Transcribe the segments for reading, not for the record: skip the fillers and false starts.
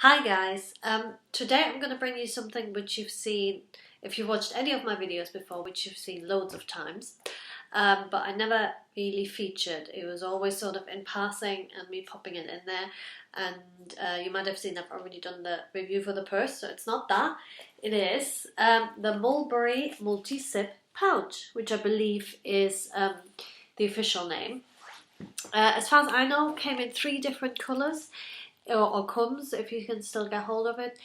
Hi guys, today I'm going to bring you something which you've seen, if you've watched any of my videos before, which you've seen loads of times, but I never really featured. It was always sort of in passing and me popping it in there, and you might have seen I've already done the review for the purse, so it's not that. It is the Mulberry multi-sip pouch, which I believe is the official name. As far as I know, came in 3 different colours. Or comes, if you can still get hold of it,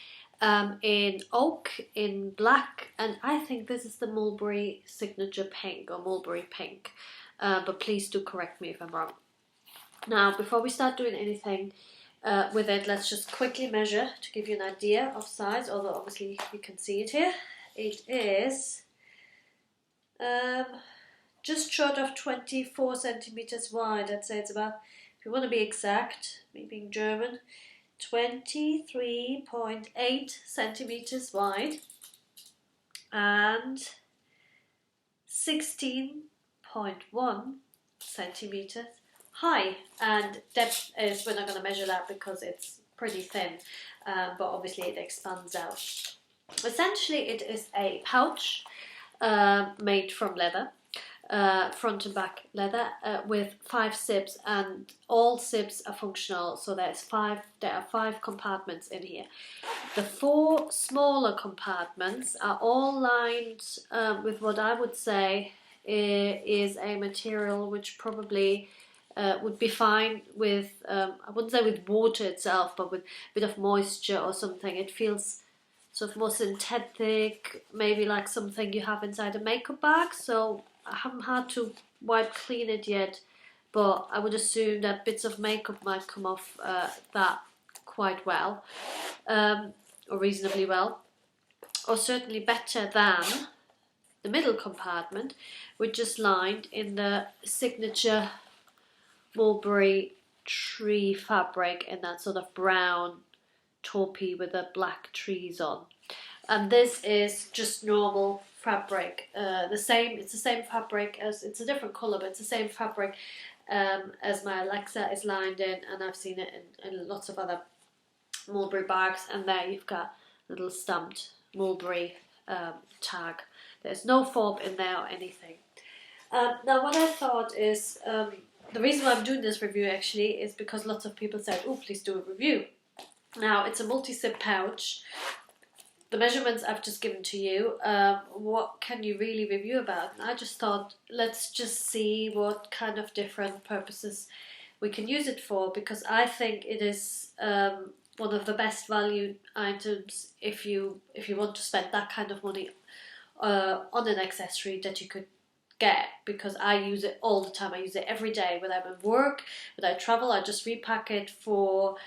in oak, in black, and I think this is the Mulberry signature pink or Mulberry pink, but please do correct me if I'm wrong. Now, before we start doing anything with it, let's just quickly measure to give you an idea of size, although obviously you can see it here. It is just short of 24 centimeters wide. I'd say it's about, if you want to be exact, me being German, 23.8 centimeters wide and 16.1 centimeters high. And depth is, we're not going to measure that because it's pretty thin, but obviously it expands out. Essentially, it is a pouch made from leather. Front and back leather with 5 zips, and all zips are functional, so there are 5 compartments in here. The 4 smaller compartments are all lined with what I would say is a material which probably would be fine with, I wouldn't say with water itself, but with a bit of moisture or something. It feels sort of more synthetic, maybe like something you have inside a makeup bag. So I haven't had to wipe clean it yet, but I would assume that bits of makeup might come off that quite well, or reasonably well, or certainly better than the middle compartment, which is lined in the signature Mulberry tree fabric in that sort of brown taupey with the black trees on. And this is just normal fabric, it's the same fabric as, it's a different colour, but it's the same fabric as my Alexa is lined in, and I've seen it in lots of other Mulberry bags, and there you've got a little stamped Mulberry tag. There's no fob in there or anything. Now what I thought is, the reason why I'm doing this review actually is because lots of people said, oh, please do a review. Now, it's a multi-zip pouch. The measurements I've just given to you, what can you really review about? And I just thought, let's just see what kind of different purposes we can use it for, because I think it is one of the best value items if you want to spend that kind of money on an accessory that you could get, because I use it all the time. I use it every day, whether I'm at work, whether I travel. I just repack it for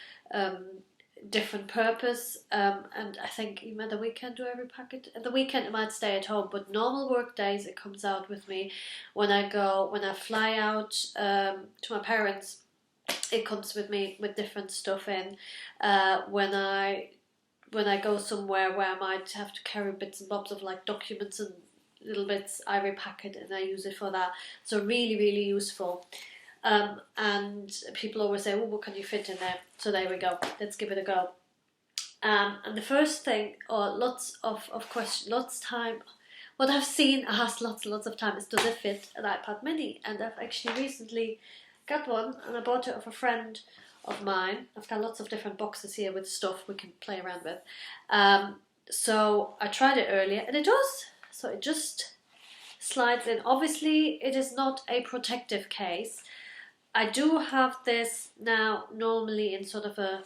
different purpose, and I think even the weekend do I repack it. At the weekend it might stay at home, but normal work days it comes out with me. When I fly out to my parents, it comes with me with different stuff in. When I go somewhere where I might have to carry bits and bobs of like documents and little bits, I repack it and I use it for that. So really, really useful. And people always say, oh, what can you fit in there? So there we go, let's give it a go. And the first thing, or lots of questions, lots of time, what I've seen asked lots and lots of time is, does it fit an iPad mini? And I've actually recently got one, and I bought it off a friend of mine. I've got lots of different boxes here with stuff we can play around with. So I tried it earlier, and it does. So it just slides in. Obviously, it is not a protective case. I do have this now normally in sort of a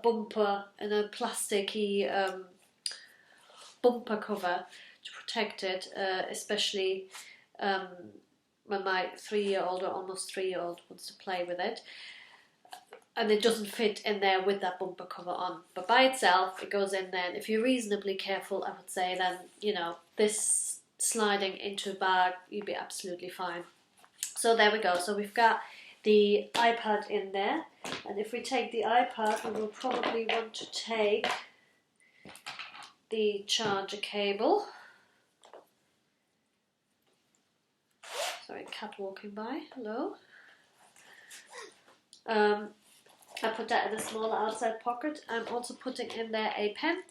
bumper, in a plasticky bumper cover to protect it, especially when my 3-year-old or almost 3-year-old wants to play with it. And it doesn't fit in there with that bumper cover on. But by itself, it goes in there. And if you're reasonably careful, I would say, then, you know, this sliding into a bag, you'd be absolutely fine. So there we go. So we've got the iPad in there, and if we take the iPad, we will probably want to take the charger cable. Sorry, cat walking by, hello. I put that in a smaller outside pocket. I'm also putting in there a pen.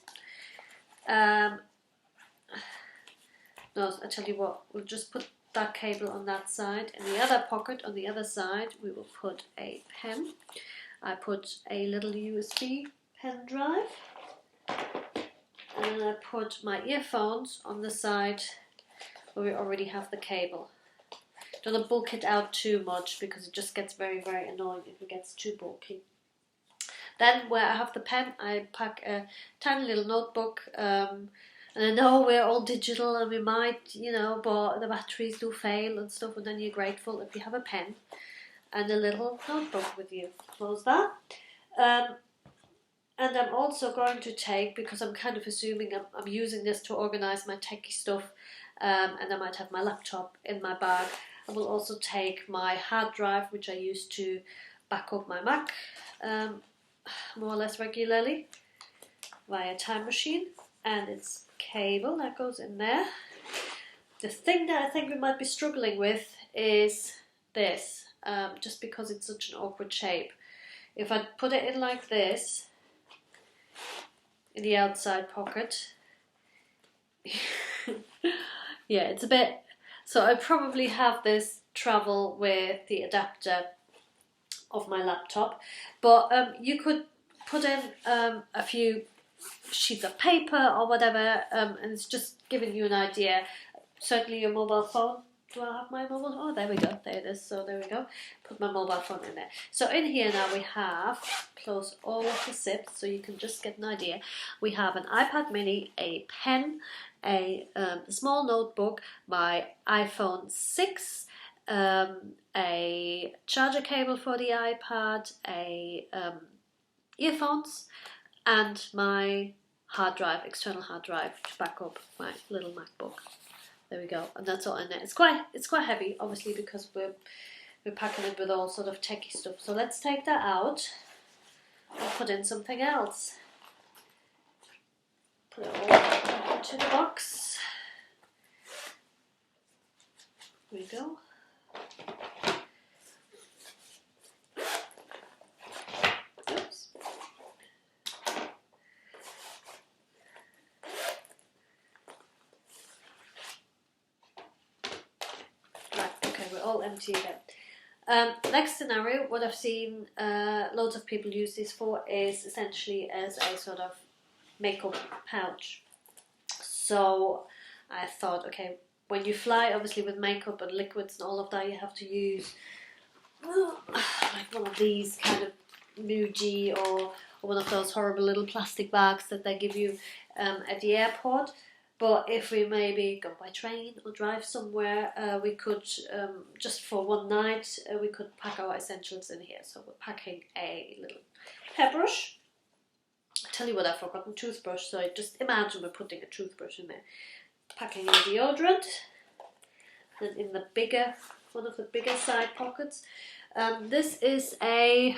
No, I tell you what, we'll just put that cable on that side. In the other pocket on the other side, we will put a pen. I put a little USB pen drive. And I put my earphones on the side where we already have the cable. Don't bulk it out too much because it just gets very, very annoying if it gets too bulky. Then where I have the pen, I pack a tiny little notebook. And I know we're all digital and we might, you know, but the batteries do fail and stuff, and then you're grateful if you have a pen and a little notebook with you. Close that. And I'm also going to take, because I'm kind of assuming I'm using this to organise my techie stuff, and I might have my laptop in my bag. I will also take my hard drive, which I use to back up my Mac more or less regularly via Time Machine, and its cable that goes in there. The thing that I think we might be struggling with is this, just because it's such an awkward shape. If I put it in like this, in the outside pocket, yeah, it's a bit, so I probably have this travel with the adapter of my laptop, but you could put in a few sheets of paper or whatever, and it's just giving you an idea. Certainly your mobile phone. Do I have my mobile? Oh, there we go. There it is. So there we go. Put my mobile phone in there. So in here now we have, close all of the zips so you can just get an idea. We have an iPad mini, a pen, a small notebook, my iPhone 6, a charger cable for the iPad, a earphones, and my hard drive, external hard drive to back up my little MacBook. There we go, and that's all in there. It's quite heavy, obviously, because we're packing it with all sort of techie stuff. So let's take that out and put in something else. Put it all into the box. There we go. Oops. All empty again. Next scenario, what I've seen loads of people use this for is essentially as a sort of makeup pouch. So I thought, okay, when you fly, obviously with makeup and liquids and all of that, you have to use like one of these kind of Muji or one of those horrible little plastic bags that they give you at the airport. But if we maybe go by train or drive somewhere, we could, just for one night, we could pack our essentials in here. So we're packing a little hairbrush. I'll tell you what, I've forgotten, toothbrush. So just imagine we're putting a toothbrush in there. Packing in deodorant. And in the bigger, one of the bigger side pockets. This is a...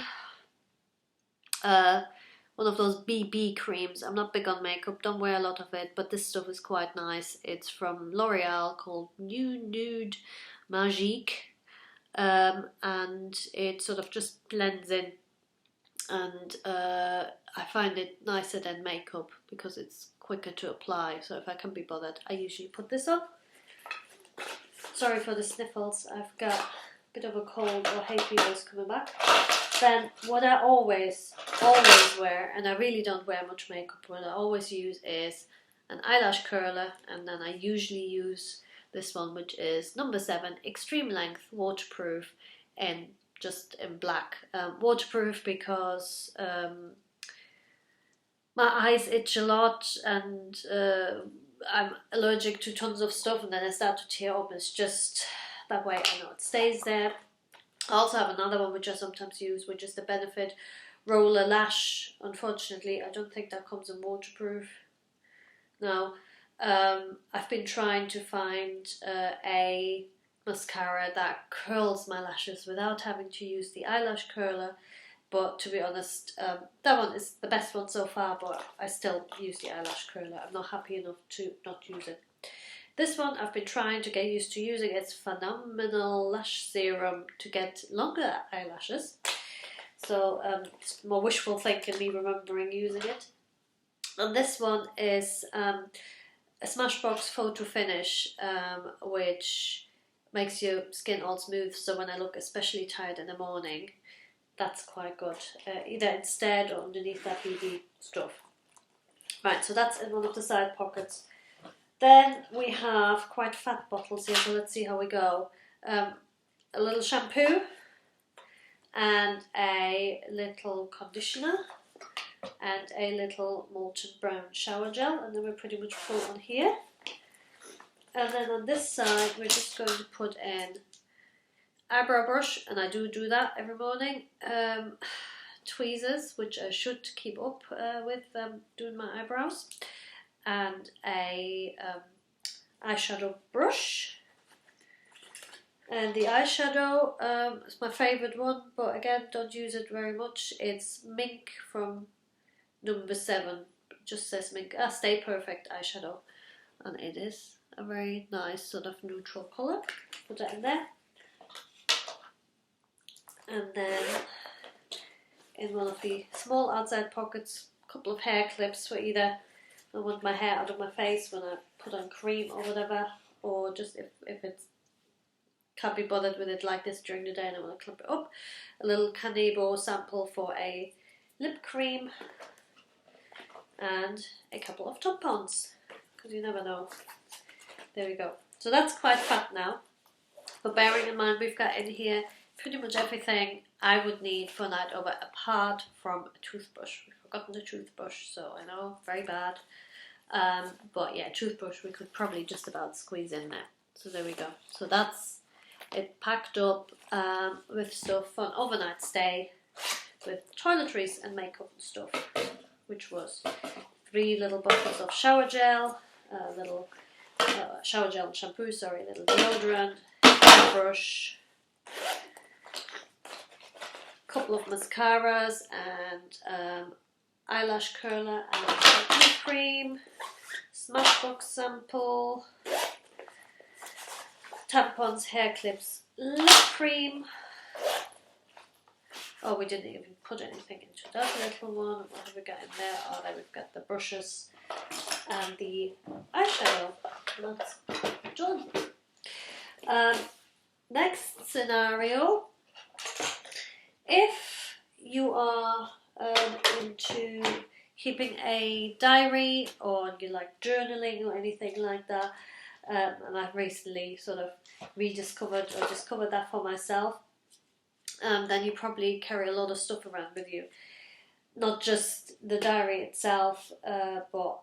one of those BB creams. I'm not big on makeup, don't wear a lot of it, but this stuff is quite nice. It's from L'Oreal, called Nude Magique, and it sort of just blends in, and I find it nicer than makeup because it's quicker to apply. So if I can be bothered, I usually put this on. Sorry for the sniffles, I've got a bit of a cold or hay fever's coming back. Then what I always wear, and I really don't wear much makeup, what I always use is an eyelash curler, and then I usually use this one, which is number 7, extreme length, waterproof, and just in black. Waterproof because my eyes itch a lot, and I'm allergic to tons of stuff, and then I start to tear up. It's just that way I know it stays there. I also have another one which I sometimes use, which is the Benefit Roller Lash. Unfortunately, I don't think that comes in waterproof. No. I've been trying to find a mascara that curls my lashes without having to use the eyelash curler. But to be honest, that one is the best one so far, but I still use the eyelash curler. I'm not happy enough to not use it. This one I've been trying to get used to using. It's Phenomenal Lash Serum to get longer eyelashes. So it's more wishful thinking, me remembering using it. And this one is a Smashbox Photo Finish, which makes your skin all smooth. So when I look especially tired in the morning, that's quite good. Either instead or underneath that BB stuff. Right, so that's in one of the side pockets. Then we have quite fat bottles here, so let's see how we go. A little shampoo and a little conditioner and a little molten brown shower gel, and then we're pretty much full on here. And then on this side we're just going to put in eyebrow brush, and I do that every morning. Tweezers, which I should keep up with doing my eyebrows, and a eyeshadow brush. And the eyeshadow is my favourite one, but again, don't use it very much. It's Mink from number 7. It just says Mink. Stay Perfect eyeshadow, and it is a very nice sort of neutral colour. Put that in there, and then in one of the small outside pockets, a couple of hair clips for either I want my hair out of my face when I put on cream or whatever, or just if it can't be bothered with it like this during the day and I want to clip it up. A little Canebo sample for a lip cream, and a couple of tampons, because you never know. There we go. So that's quite fat now, but bearing in mind we've got in here pretty much everything I would need for a night over, apart from a toothbrush. We've forgotten the toothbrush, so I know, very bad. But yeah, toothbrush we could probably just about squeeze in there. So there we go. So that's it, packed up with stuff for an overnight stay, with toiletries and makeup and stuff, which was 3 little bottles of shower gel, shower gel and shampoo, sorry, a little deodorant, brush, couple of mascaras and eyelash curler and lip cream, Smashbox sample, tampons, hair clips, lip cream. Oh, we didn't even put anything into that little one. What have we got in there? Oh, there we've got the brushes and the eyeshadow. That's done. Next scenario. If you are into keeping a diary, or you like journaling or anything like that, and I've recently sort of rediscovered or discovered that for myself, then you probably carry a lot of stuff around with you. Not just the diary itself, but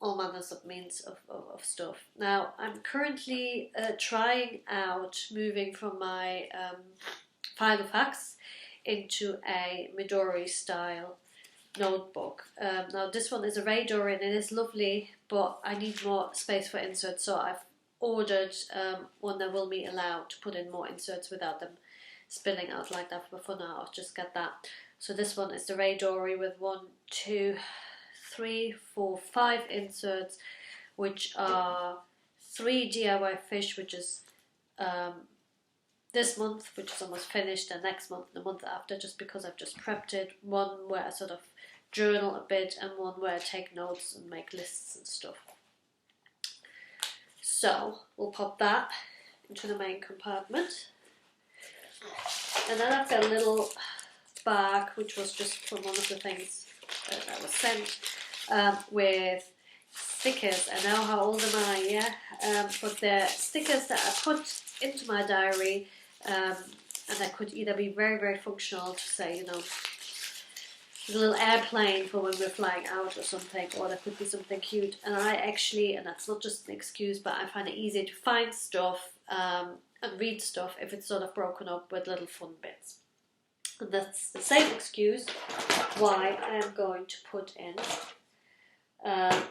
all manners of means of stuff. Now, I'm currently trying out moving from my Filofax into a Midori style notebook. Now this one is a Raydor and it is lovely, but I need more space for inserts, so I've ordered one that will be allowed to put in more inserts without them spilling out like that. But for now I'll just get that. So this one is the Raydor with 1, 2, 3, 4, 5 inserts, which are 3 DIY fish, which is this month, which is almost finished, and next month, the month after, just because I've just prepped it. One where I sort of journal a bit, and one where I take notes and make lists and stuff. So we'll pop that into the main compartment. And then I've got a little bag, which was just from one of the things that was sent, with stickers. I know how old am I, yeah? But they're stickers that I put into my diary, and that could either be very, very functional to say, you know, a little airplane for when we're flying out or something, or there could be something cute. And I actually, and that's not just an excuse, but I find it easy to find stuff and read stuff if it's sort of broken up with little fun bits. And that's the same excuse why I am going to put in a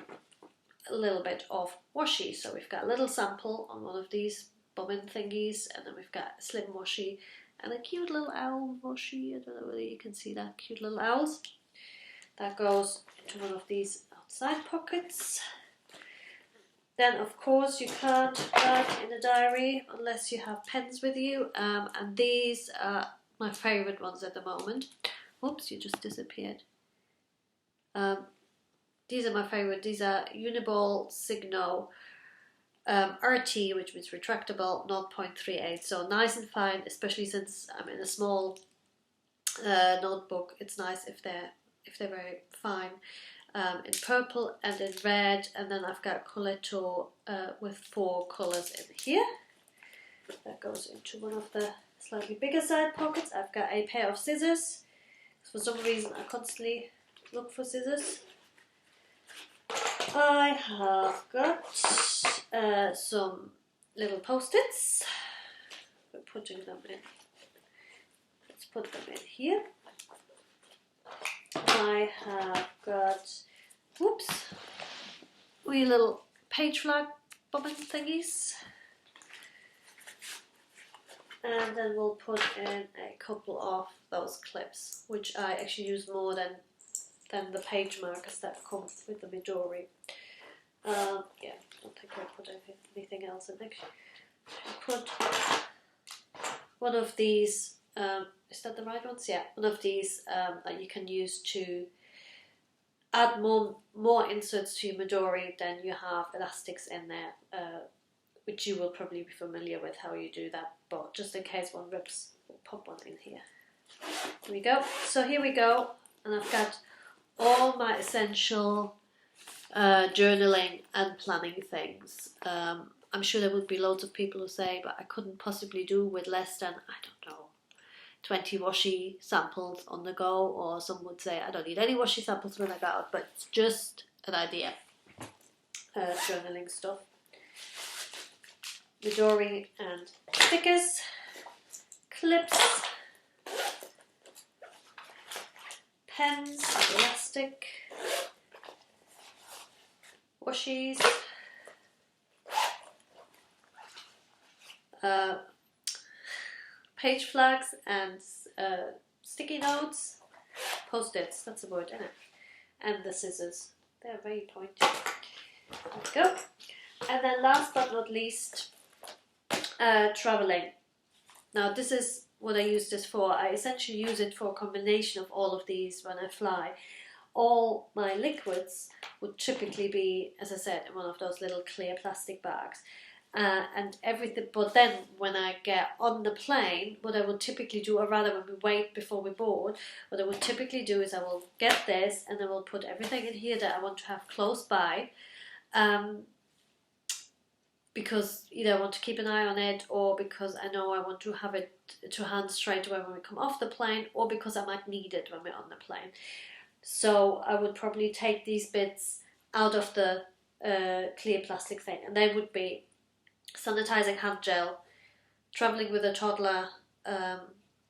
little bit of washi. So we've got a little sample on one of these bobbin thingies, and then we've got a slim washi and a cute little owl washi. I don't know whether you can see that, cute little owls. That goes into one of these outside pockets. Then of course you can't write in a diary unless you have pens with you, and these are my favourite ones at the moment. Oops, you just disappeared. These are my favourite. These are Uniball Signo RT, which means retractable, 0.38. So nice and fine, especially since I'm in a small notebook. It's nice if they're very fine. In purple and in red, and then I've got Coletto with 4 colours in here. That goes into one of the slightly bigger side pockets. I've got a pair of scissors. For some reason I constantly look for scissors. I have got some little Post-its. We're putting them in. Let's put them in here. I have got, whoops, wee little page flag bobbin thingies. And then we'll put in a couple of those clips, which I actually use more than the page markers that come with the Midori. Yeah, I don't think I put anything else in. Actually, I put one of these. Is that the right ones? Yeah, one of these that you can use to add more inserts to your Midori than you have elastics in there, which you will probably be familiar with how you do that. But just in case one rips, we'll pop one in here. Here we go. So here we go, and I've got all my essential journaling and planning things. I'm sure there would be loads of people who say, but I couldn't possibly do with less than, I don't know, 20 washi samples on the go, or some would say I don't need any washi samples when I go out, but it's just an idea. Journaling stuff. Midori and stickers, clips, pens, elastic, washies, page flags and sticky notes, Post-its, that's the word, isn't it? And the scissors, they're very pointy. There we go. And then last but not least, traveling. Now this is what I use this for. I essentially use it for a combination of all of these when I fly. All my liquids would typically be, as I said, in one of those little clear plastic bags. And everything, but then when I get on the plane, what I would typically do, or rather when we wait before we board, what I would typically do is I will get this and I will put everything in here that I want to have close by, because either I want to keep an eye on it, or because I know I want to have it to hand straight away when we come off the plane, or because I might need it when we're on the plane. So I would probably take these bits out of the clear plastic thing, and they would be sanitizing hand gel, traveling with a toddler,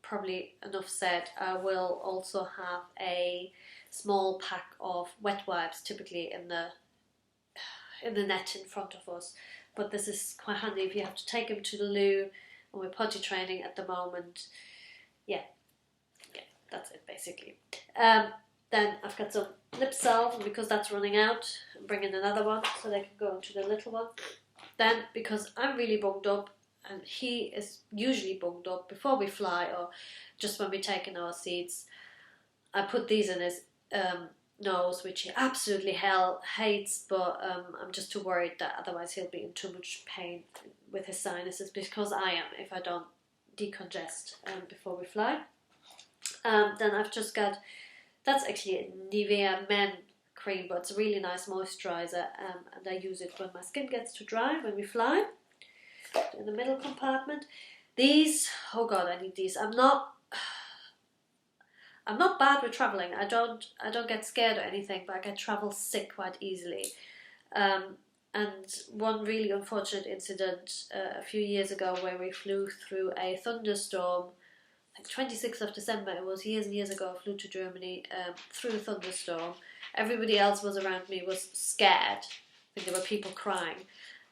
probably enough said. I will also have a small pack of wet wipes, typically in the net in front of us, but this is quite handy if you have to take them to the loo, and we're potty training at the moment. Yeah, that's it basically. Then I've got some lip salve, and because that's running out, I'm bringing another one so they can go into the little one. Then, because I'm really bunged up, and he is usually bunged up before we fly or just when we're taking our seats, I put these in his nose, which he absolutely hates, but I'm just too worried that otherwise he'll be in too much pain with his sinuses, because I am if I don't decongest before we fly. Then I've just got, that's actually a Nivea Men cream, but it's a really nice moisturiser, and I use it when my skin gets too dry when we fly. In the middle compartment, these, oh god, I need these. I'm not bad with travelling. I don't get scared or anything, but I get travel sick quite easily. And one really unfortunate incident a few years ago, where we flew through a thunderstorm, like 26th of December, it was years and years ago. I flew to Germany through a thunderstorm. Everybody else was around me was scared. I think there were people crying.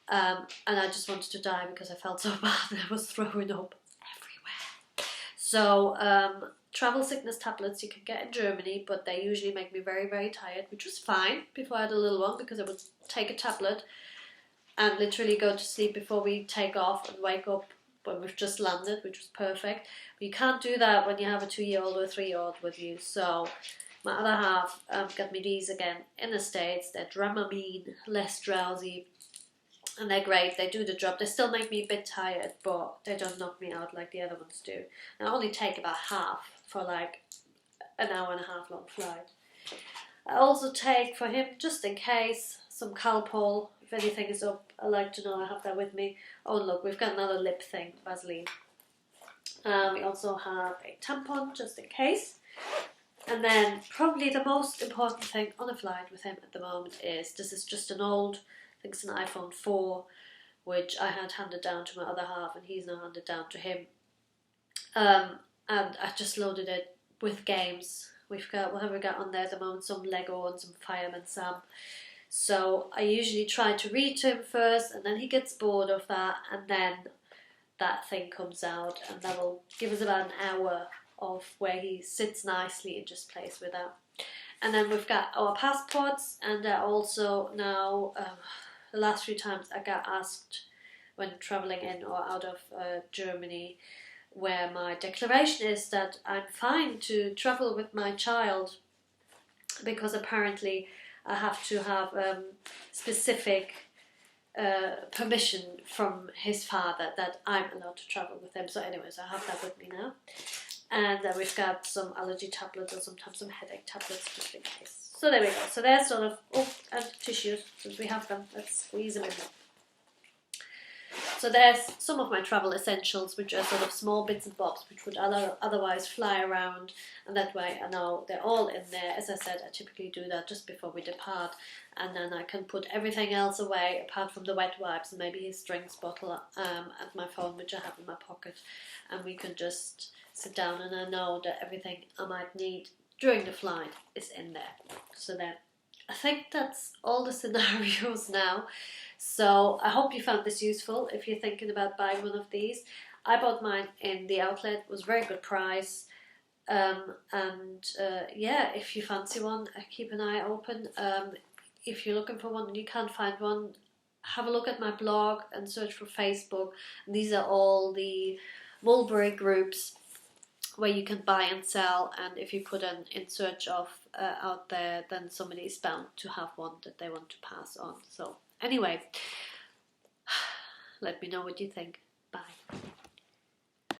And I just wanted to die because I felt so bad and I was throwing up everywhere. So travel sickness tablets you can get in Germany, but they usually make me very, very tired, which was fine before I had a little one, because I would take a tablet and literally go to sleep before we take off and wake up when we've just landed, which was perfect. But you can't do that when you have a 2-year-old or a 3-year-old with you. So my other half got me these again in the States. They're Dramamine, less drowsy, and they're great. They do the job. They still make me a bit tired, but they don't knock me out like the other ones do. And I only take about half for like an hour and a half long flight. I also take for him, just in case, some Calpol. If anything is up, I like to know I have that with me. Oh look, we've got another lip thing, Vaseline. We also have a tampon, just in case. And then probably the most important thing on a flight with him at the moment is, this is just an old, I think it's an iPhone 4, which I had handed down to my other half, and he's now handed down to him. And I just loaded it with games. We've got, what have we got on there at the moment? Some Lego and some Fireman Sam. So I usually try to read to him first, and then he gets bored of that, and then that thing comes out, and that will give us about an hour of where he sits nicely and just plays with that. And then we've got our passports, and also now, the last few times I got asked when travelling in or out of Germany, where my declaration is that I'm fine to travel with my child, because apparently I have to have specific permission from his father that I'm allowed to travel with him. So anyways, I have that with me now. And we've got some allergy tablets and sometimes some headache tablets just in case. So there we go. So there's sort of, oh, and tissues, since we have them, let's squeeze them in there. So there's some of my travel essentials, which are sort of small bits and bobs which would otherwise fly around, and that way I know they're all in there. As I said, I typically do that just before we depart, and then I can put everything else away apart from the wet wipes and maybe his drinks bottle and my phone, which I have in my pocket, and we can just sit down, and I know that everything I might need during the flight is in there. So then I think that's all the scenarios now. So I hope you found this useful if you're thinking about buying one of these. I bought mine in the outlet. It was a very good price. Yeah, if you fancy one, keep an eye open. If you're looking for one and you can't find one, have a look at my blog and search for Facebook. And these are all the Mulberry groups where you can buy and sell, and if you put an in search of out there, then somebody is bound to have one that they want to pass on. So anyway, let me know what you think. Bye.